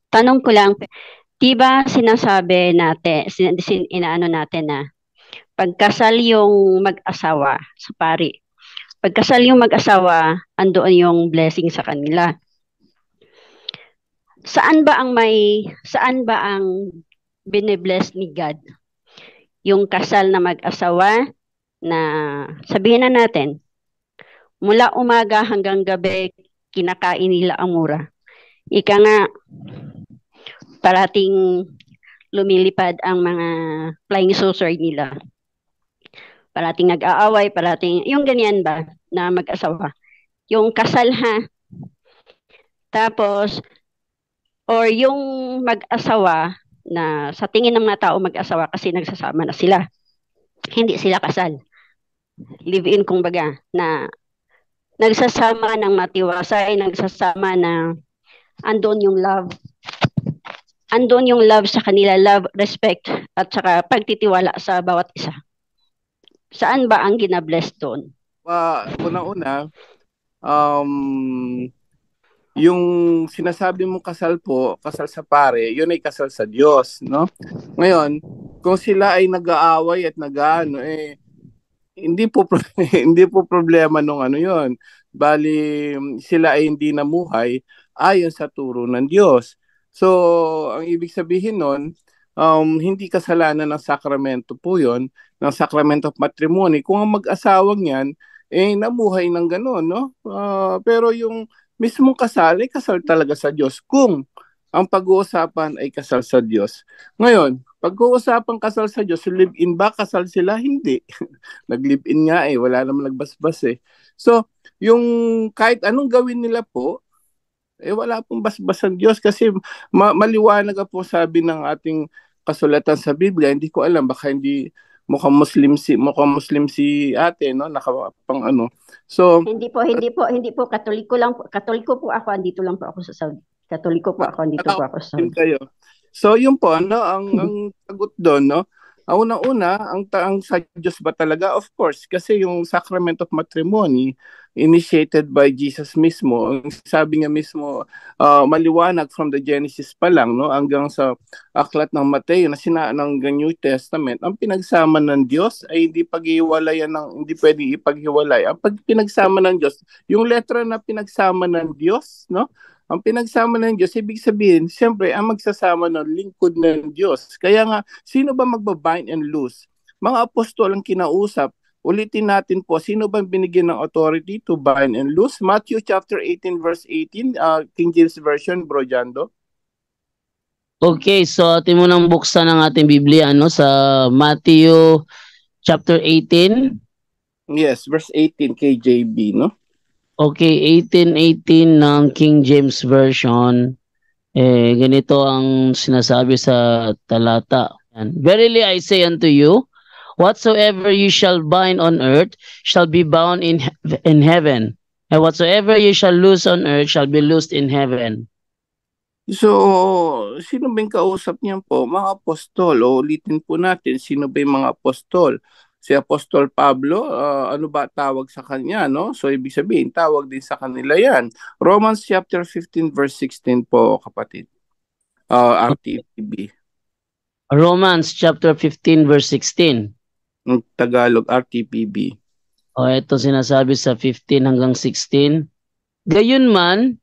Tanong ko lang, di ba sinasabi natin, inaano natin na pagkasal yung mag-asawa sa pari. Pagkasal yung mag-asawa, andoon yung blessing sa kanila. Saan ba ang binibless ni God? Yung kasal na mag-asawa na sabihin na natin, mula umaga hanggang gabi, kinakain nila ang mura. Ika nga, parating lumilipad ang mga flying saucer nila. Parating nag-aaway, parating, yung ganyan ba, na mag-asawa. Yung kasal ha, tapos, or yung mag-asawa na sa tingin ng mga tao mag-asawa kasi nagsasama na sila. Hindi sila kasal. Live-in kumbaga, na nagsasama ng matiwasay, nagsasama na andon yung love. Andon yung love sa kanila, love, respect, at saka pagtitiwala sa bawat isa. Saan ba ang ginabless doon? Una-una, yung sinasabi mong kasal po, kasal sa pare, yun ay kasal sa Diyos, no? Ngayon, kung sila ay nag-aaway at nag-ano, hindi po hindi po problema nung ano yon. Bali sila ay hindi namuhay ayon sa turo ng Diyos. So, ang ibig sabihin nun, hindi kasalanan ng sakramento po yon, ng sacrament of matrimony. Kung ang mag-asawang yan, namuhay ng gano'n, no? Pero yung mismong kasal, ay kasal talaga sa Diyos. Kung ang pag-uusapan ay kasal sa Diyos. Ngayon, pag-uusapan kasal sa Diyos, live-in ba kasal sila? Hindi. Nag-live-in nga wala naman nagbasbas So, yung kahit anong gawin nila po, wala pong basbas ang Diyos kasi maliwanag po sabi ng ating kasulatan sa Biblia. Hindi ko alam, baka hindi mukhang Muslim si ate, no? Nakapang ano. So, Hindi po, Katoliko lang po. Katoliko po ako, andito lang po ako sa Saudi. Katoliko po ako, andito po ako sa Saudi. kayo. So, yun po, ano, ang sagot doon, no? Ang unang-una, ang sa Diyos ba talaga? Of course, kasi yung sacrament of matrimony, initiated by Jesus mismo. Ang sabi nga mismo, maliwanag from the Genesis pa lang, no? Hanggang sa aklat ng Mateo na ng New Testament, ang pinagsama ng Diyos ay hindi paghiwalayan hindi pwedeng ipaghiwalay. Ang pinagsama ng Diyos, yung letra na pinagsama ng Diyos, no? Ang pinagsama ng Diyos, ibig sabihin, siyempre, ang magsasama ng lingkod ng Diyos. Kaya nga, sino ba magbabind and loose? Mga apostol ang kinausap. Ulitin natin po, sino ba binigyan ng authority to bind and loose? Matthew chapter 18 verse 18, King James Version, Bro Jando. Okay, so atin mo nang buksan ang ating Biblia sa Matthew chapter 18. Yes, verse 18 KJV, no? Okay, 18:18 ng King James Version. Ganito ang sinasabi sa talata. Verily I say unto you, whatsoever you shall bind on earth shall be bound in heaven, and whatsoever you shall loose on earth shall be loosed in heaven. So, sino ba yung kausap niyan po? Mga apostol. O ulitin po natin, sino ba yung mga apostol? Si Apostol Pablo, ano ba tawag sa kanya, no? So, ibig sabihin, tawag din sa kanila yan. Romans chapter 15 verse 16 po, kapatid. RTPB. Romans chapter 15 verse 16. Tagalog, RTPB. Ito sinasabi sa 15 hanggang 16. Gayunman,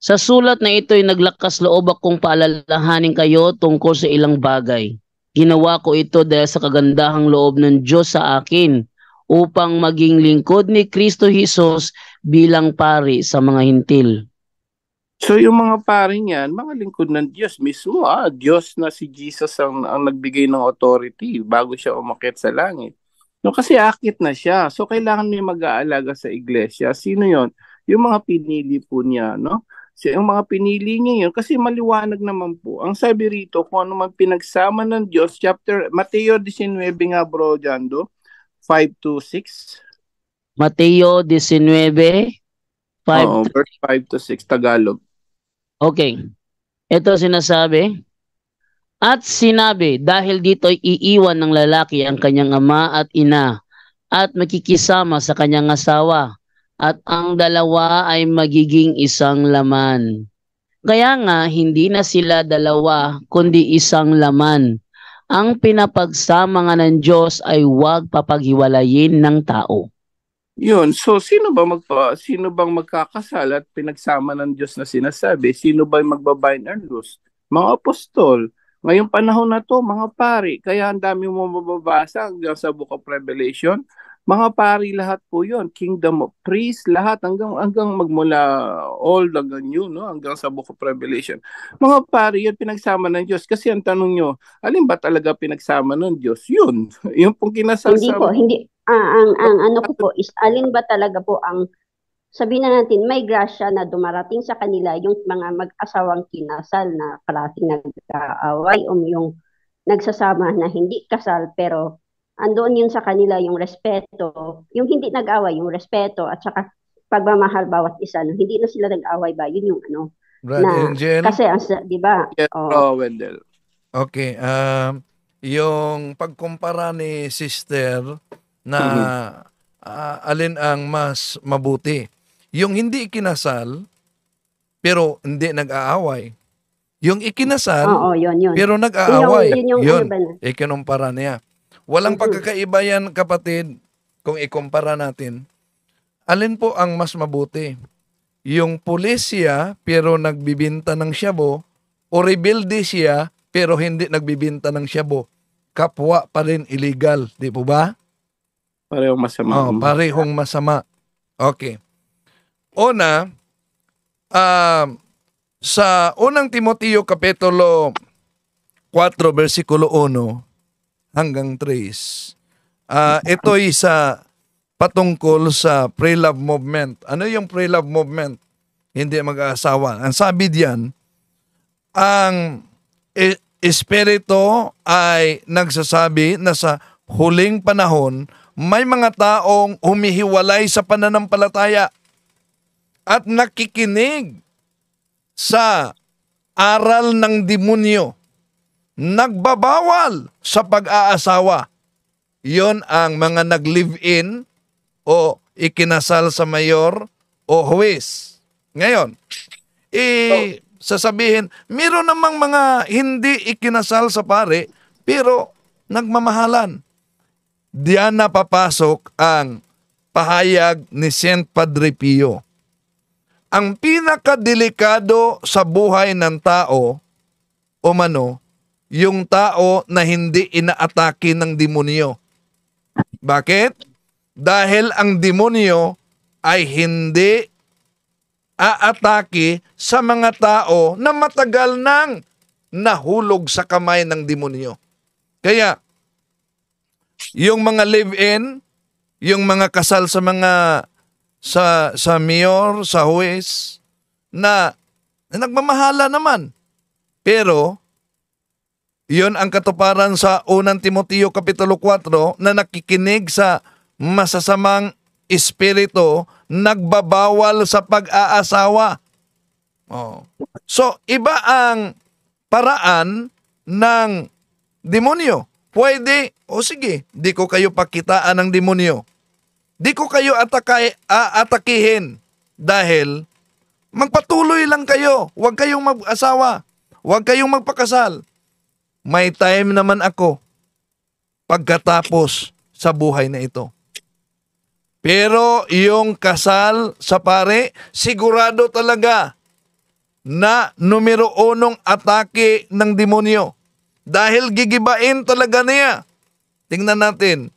sa sulat na ito ay naglakas loob akong paalalahanin kayo tungkol sa ilang bagay. Ginawa ko ito dahil sa kagandahang loob ng Diyos sa akin upang maging lingkod ni Kristo Jesus bilang pari sa mga hintil. So yung mga pari niyan, mga lingkod ng Diyos mismo. Diyos na si Jesus ang nagbigay ng authority bago siya umakyat sa langit. No, kasi akit na siya. So kailangan may mag-aalaga sa iglesia. Sino yon? Yung mga pinili po niya, no? Yung mga pinili niya yun, kasi maliwanag naman po. Ang sabi rito, kung ano man pinagsama ng Diyos, Mateo 19 nga, Bro Jando, 5 to 6. Mateo 19, 5 verse 5 to 6, Tagalog. Okay. Ito sinasabi, at sinabi, dahil dito iiwan ng lalaki ang kanyang ama at ina at makikisama sa kanyang asawa at ang dalawa ay magiging isang laman. Kaya nga, hindi na sila dalawa, kundi isang laman. Ang pinapagsama nga ng Diyos ay huwag papaghiwalayin ng tao. Yun. So, sino bang magkakasal at pinagsama ng Diyos na sinasabi? Sino ba yung magbabind and loose? Mga apostol. Ngayong panahon na to, mga pari. Kaya ang dami mo mababasa hanggang sa Book of Revelation. Mga pari lahat po yun. Kingdom of priests, lahat hanggang magmula old hanggang new, no? Hanggang sa Book of Revelation. Mga pari yun pinagsama ng Diyos. Kasi ang tanong nyo, alin ba talaga pinagsama ng Diyos? Yun. Yung pong kinasal Hindi sa... po, hindi. Ang ano ko po is alin ba talaga po ang sabihin na natin may grasya na dumarating sa kanila yung mga mag-asawang kinasal na parating nag-aaway o yung nagsasama na hindi kasal pero andoon yun sa kanila yung respeto, yung hindi nag-away, yung respeto at saka pagmamahal bawat isa. No? Hindi na sila nag-away ba? Yun yung ano Brad na Angel? kasi di ba? Yes, Oh, Wendell. Okay, yung pagkumpara ni sister na alin ang mas mabuti. Yung hindi ikinasal, pero hindi nag-aaway. Yung ikinasal, oo, yun. pero nag-aaway. Yun yung Yun, ano ba na? ikinumpara niya. Walang pagkakaiba yan, kapatid, kung ikumpara natin. Alin po ang mas mabuti? Yung pulisya, pero nagbibinta ng shabu, o rebelde siya, pero hindi nagbibinta ng shabu. Kapwa pa rin illegal, di po ba? Parehong masama. Parehong masama. Okay. Una, sa unang Timoteo Kapitulo 4, versikulo 1 hanggang 3, ito'y sa patungkol sa pre-love movement. Ano yung pre-love movement? Hindi mag-aasawa. Ang sabi diyan, ang Espiritu ay nagsasabi na sa huling panahon, may mga taong humihiwalay sa pananampalataya at nakikinig sa aral ng demonyo, nagbabawal sa pag-aasawa. Yon ang mga nag-live-in o ikinasal sa mayor o huwes. Ngayon, sasabihin, meron namang mga hindi ikinasal sa pare, pero nagmamahalan. Diyan na papasok ang pahayag ni Saint Padre Pio. Ang pinakadelikado sa buhay ng tao, o mano, yung tao na hindi inaatake ng demonyo. Bakit? Dahil ang demonyo ay hindi aatake sa mga tao na matagal nang nahulog sa kamay ng demonyo. Kaya, yung mga live-in, yung mga kasal sa mga sa mayor, sa huwes, na nagmamahala naman. Pero, yun ang katuparan sa unang Timoteo Kapitulo 4 na nakikinig sa masasamang espiritu, nagbabawal sa pag-aasawa. So, iba ang paraan ng demonyo. Pwede, sige, di ko kayo pakitaan ng demonyo. Di ko kayo atakihin dahil magpatuloy lang kayo. Huwag kayong mag-asawa. Huwag kayong magpakasal. May time naman ako pagkatapos sa buhay na ito. Pero yung kasal sa pare, sigurado talaga na numero 1 atake ng demonyo. Dahil gigibain talaga niya. Tingnan natin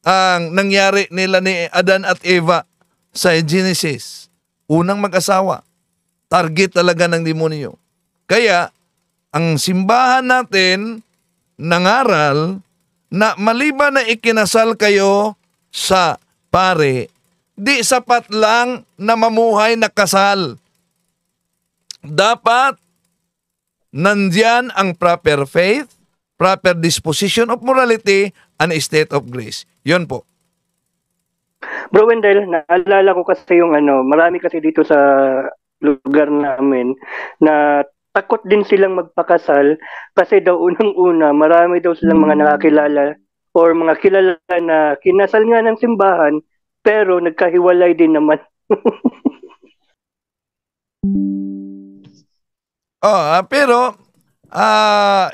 ang nangyari nila ni Adan at Eva sa Genesis. Unang mag-asawa. Target talaga ng demonyo. Kaya, ang simbahan natin nangaral na maliban na ikinasal kayo sa pare, di sapat lang na mamuhay na kasal. Dapat nandiyan ang proper faith, proper disposition of morality, and state of grace. Yun po. Bro Wendell, naalala ko kasi yung marami kasi dito sa lugar namin na takot din silang magpakasal kasi daw unang-una marami daw silang mga nakakilala or mga kilala na kinasal nga ng simbahan pero nagkahiwalay din naman. Pero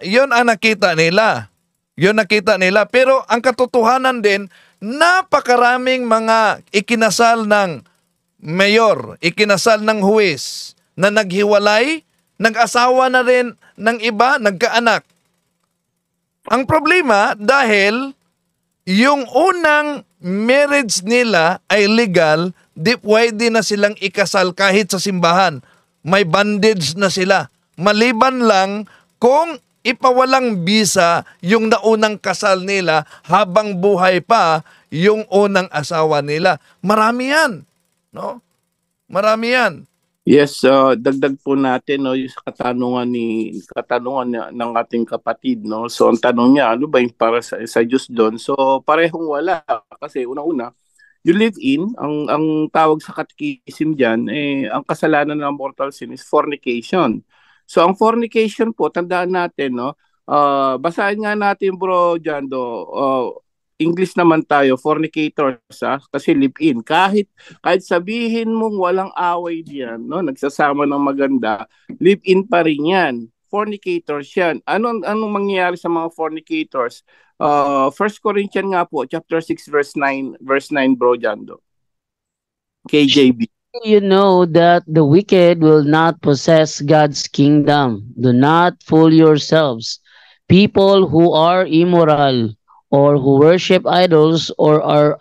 yun ang nakita nila. Yun nakita nila. Pero ang katotohanan din, napakaraming mga ikinasal ng mayor, ikinasal ng huwes na naghiwalay, nag-asawa na rin ng iba, nagkaanak. Ang problema dahil yung unang marriage nila ay legal, di pwede na silang ikasal kahit sa simbahan. May bondage na sila. Maliban lang kung ipawalang bisa yung naunang kasal nila habang buhay pa yung unang asawa nila. Marami yan. No? Marami yan. Yes, dagdag po natin no yung katanungan ng ating kapatid no. So ang tanong niya, ano ba yung para sa Diyos doon? So parehong wala kasi una-una you live in ang tawag sa catechism diyan ang kasalanan ng mortal sin is fornication. So ang fornication po tandaan natin no, basahin nga natin bro Jando, English naman tayo, fornicators kasi live-in. Kahit sabihin mong walang away diyan, no, nagsasama ng maganda, live-in pa rin 'yan. Fornicators 'yan. Anong mangyayari sa mga fornicators? 1 Corinthians nga po, chapter 6 verse 9 bro Jando. KJB. You know that the wicked will not possess God's kingdom. Do not fool yourselves. People who are immoral or who worship idols or are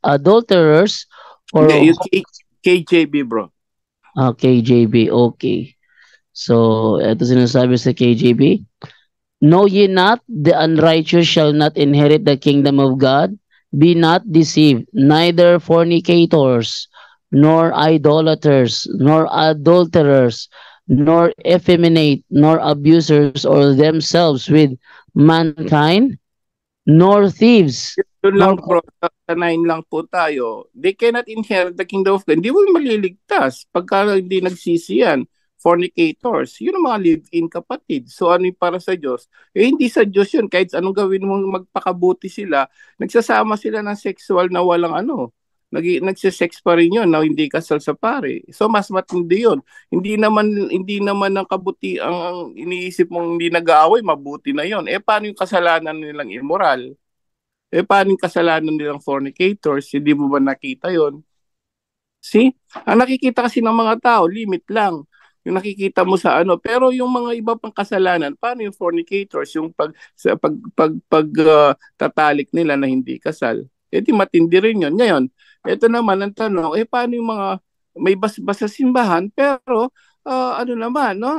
adulterers or KJB bro. KJB, okay. So, ito sinasabi sa KJB. Know ye not the unrighteous shall not inherit the kingdom of God? Be not deceived, neither fornicators, nor idolaters, nor adulterers, nor effeminate, nor abusers or themselves with mankind, nor thieves. Yun lang bro, sa 9 lang po tayo. They cannot inherit the kingdom of God. Hindi mo maliligtas pagka hindi nagsisiyan. Fornicators, yun ang mga live-in kapatid. So ano yung para sa Diyos? Hindi sa Diyos yun. Kahit anong gawin mo magpakabuti sila, nagsasama sila ng sexual na walang nagsisex pa rin yun na hindi kasal sa pare. So mas matindi yun. Hindi naman ang kabuti ang iniisip mong hindi nag-aaway, mabuti na yun. Paano yung kasalanan nilang immoral? Paano yung kasalanan nilang fornicators? Hindi mo ba nakita yun? See? Ang nakikita kasi ng mga tao, limit lang. Yung nakikita mo sa pero yung mga iba pang kasalanan, paano yung fornicators, yung tatalik nila na hindi kasal? Di matindi rin yun. Ngayon, ito naman ang tanong, paano yung mga may bas-bas sa simbahan, pero naman, no?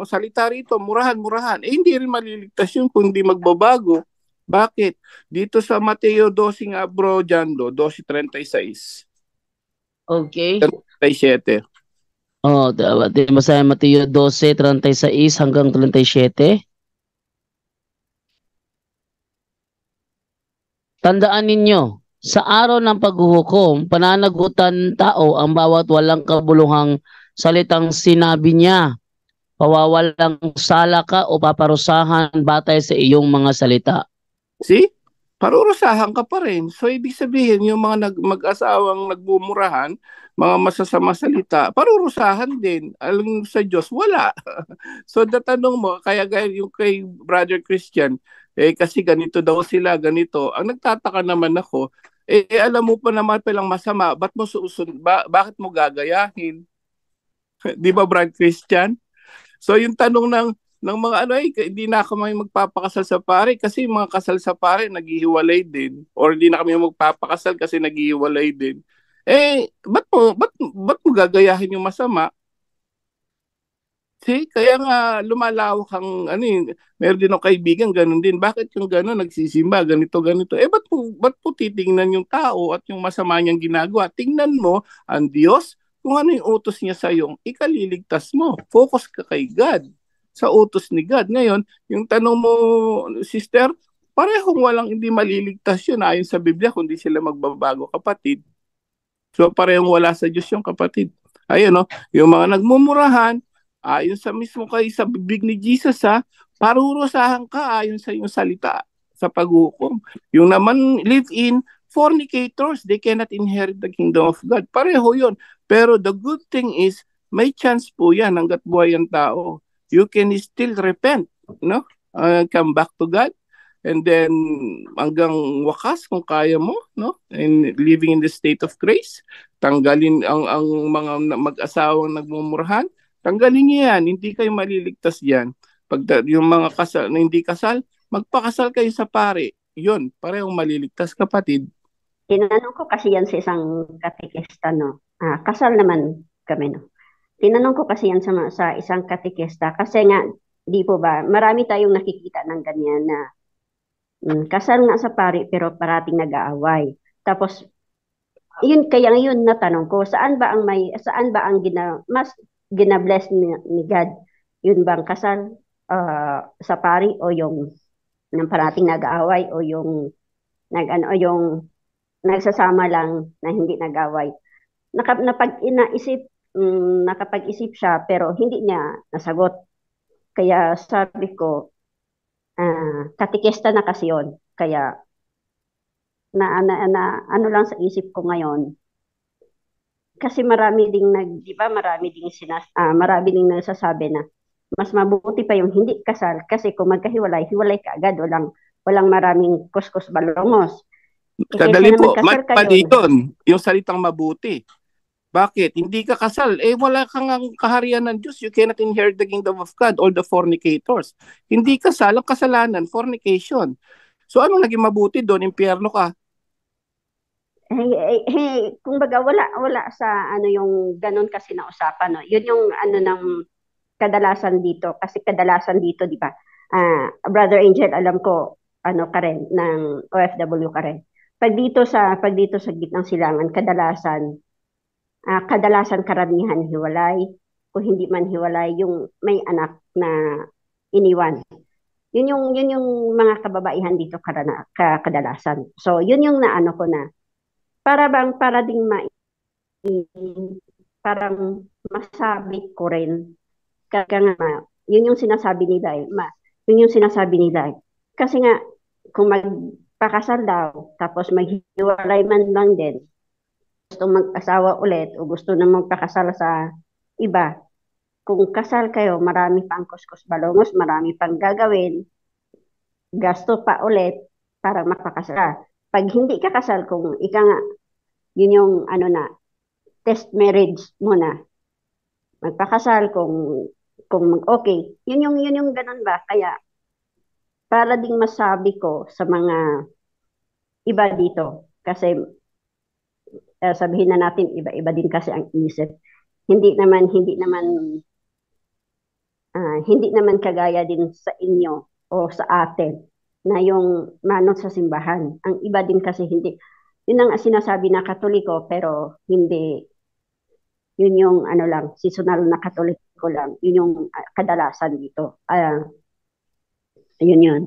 Salita rito, murahan. Hindi rin maliligtas yun kung hindi magbabago. Bakit? Dito sa Mateo 12 nga bro, Jando, 12:36. Okay. 37. Basahin Mateo 12:36 hanggang 37. Tandaan ninyo, sa araw ng paghuhukom, pananagutan tao ang bawat walang kabuluhang salitang sinabi niya. Pawawalang sala ka o paparusahan batay sa iyong mga salita. See? Parurusahan ka pa rin. So, ibig sabihin, yung mga mag-asawang nagbumurahan, mga masasama salita, parurusahan din. Alam sa Diyos, wala. So, natanong mo, kaya yung kay Brother Christian, kasi ganito daw sila, ganito. Ang nagtataka naman ako, alam mo pa naman palang masama, bakit mo gagayahin? Di ba, Brother Christian? So, yung tanong ng mga hindi na kami magpapakasal sa pare kasi mga kasal sa pare naghihiwalay din or hindi na kami magpapakasal kasi naghihiwalay din. Ba't mo gagayahin yung masama? See, kaya nga lumalawak ang meron din ng kaibigan ganun din. Bakit yung ganun nagsisimba ganito? Ba't mo titingnan yung tao at yung masama niyang ginagawa? Tingnan mo ang Diyos kung ano yung utos niya sa iyo, ikaliligtas mo. Focus ka kay God. Sa utos ni God. Ngayon, yung tanong mo, sister, parehong walang hindi maliligtas yun ayon sa Biblia kundi sila magbabago, kapatid. So, parehong wala sa Diyos yung kapatid. Ayun, yung mga nagmumurahan, ayon sa mismo sa bibig ni Jesus, parurusahan ka ayon sa iyong salita sa paghukom. Yung naman live-in, Fornicators, they cannot inherit the kingdom of God. Pareho yun. Pero the good thing is, may chance po yan hanggat buhay ang tao. You can still repent, no? Come back to God. And then, hanggang wakas, kung kaya mo, no? And living in the state of grace, tanggalin ang mga mag-asawang nagmumurahan, tanggalin niyo yan. Hindi kayo maliligtas yan. Pag yung mga kasal na hindi kasal, magpakasal kayo sa pare. Yun, parehong maliligtas, kapatid. Tinanong ko kasi yan sa isang katekista, no? Kasal naman kami, no? Tinanong ko kasi yan sa isang katekista kasi nga, di po ba, marami tayong nakikita ng ganyan na kasal nga sa pari pero parating nag-aaway. Tapos, yun kaya ngayon natanong ko, saan ba ang mas gina-bless ni God? Yun bang kasal sa pari o yung ng parating nag-aaway o yung nagsasama lang na hindi nag-away. Nakapag-isip siya pero hindi niya nasagot. Kaya sabi ko, katikista na kasi yun. Kaya ano lang sa isip ko ngayon. Kasi marami ding nagsasabi na mas mabuti pa yung hindi kasal kasi kung magkahiwalay, hiwalay ka agad, walang maraming kuskus balongos. Kadali po, mali yun, yung salitang mabuti. Bakit? Hindi ka kasal. Wala kang kaharian ng Diyos. You cannot inherit the kingdom of God, all the fornicators. Hindi kasal, ang kasalanan, fornication. So anong naging mabuti doon? Impyerno ka. Kumbaga wala sa yung ganun kasi na usapan, no. Yun yung ng kadalasan dito kasi kadalasan dito, di ba? Brother Angel, alam ko ka rin ng OFW ka rin. Pag dito sa gitnang silangan, kadalasan karamihan hiwalay, kung hindi man hiwalay, yung may anak na iniwan. Yun yung mga kababaihan dito kadalasan. So, yun yung naano ko na parang masabi ko rin kaya nga yun yung sinasabi nila kasi nga kung magpakasal daw tapos maghiwalay man lang din, gusto mag-asawa ulit o gusto na magpakasal sa iba, kung kasal kayo marami pang kuskus balongos, marami pang gagawin, gasto pa ulit para magpakasal. Pag hindi ka kasal, kung ika nga, yun yung test marriage muna. Magpakasal kung okay. Yun yung ganun ba? Kaya, para ding masabi ko sa mga iba dito, kasi sabihin na natin, iba-iba din kasi ang isip. Hindi naman kagaya din sa inyo o sa atin na yung manot sa simbahan. Ang iba din kasi hindi. Yun ang sinasabi na Katoliko pero hindi. Yun yung lang, seasonal na Katoliko lang. Yun yung kadalasan dito. Yun.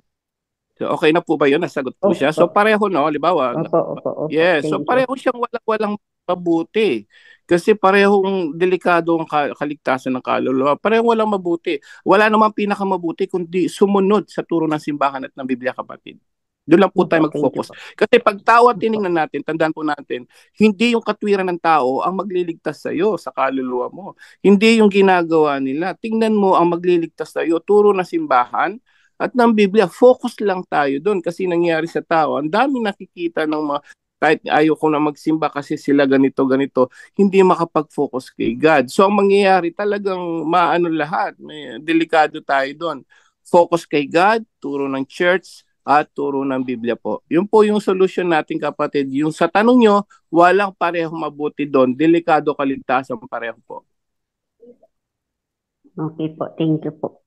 So, okay na po ba yun? Nasagot po siya. So pareho, no? Halimbawa. Opo. Yes. So pareho siyang walang mabuti. Kasi parehong delikado ang kaligtasan ng kaluluwa. Parehong walang mabuti. Wala namang pinakamabuti kundi sumunod sa turo ng simbahan at ng Biblia, kapatid. Doon lang po tayo mag-focus. Kasi pag tao at tinignan natin, tandaan po natin, hindi yung katwiran ng tao ang magliligtas sa iyo sa kaluluwa mo. Hindi yung ginagawa nila. Tingnan mo ang magliligtas sa iyo, turo ng simbahan at ng Biblia. Focus lang tayo doon kasi nangyari sa tao. Ang dami nakikita ng mga kahit ayaw ko na magsimba kasi sila ganito, hindi makapag-focus kay God. So, ang mangyayari talagang maano lahat. May delikado tayo doon. Focus kay God, turo ng church, at turo ng Biblia po. Yun po yung solution natin, kapatid. Yung sa tanong nyo, walang parehong mabuti doon. Delikado kaligtasan pareho po. Okay po. Thank you po.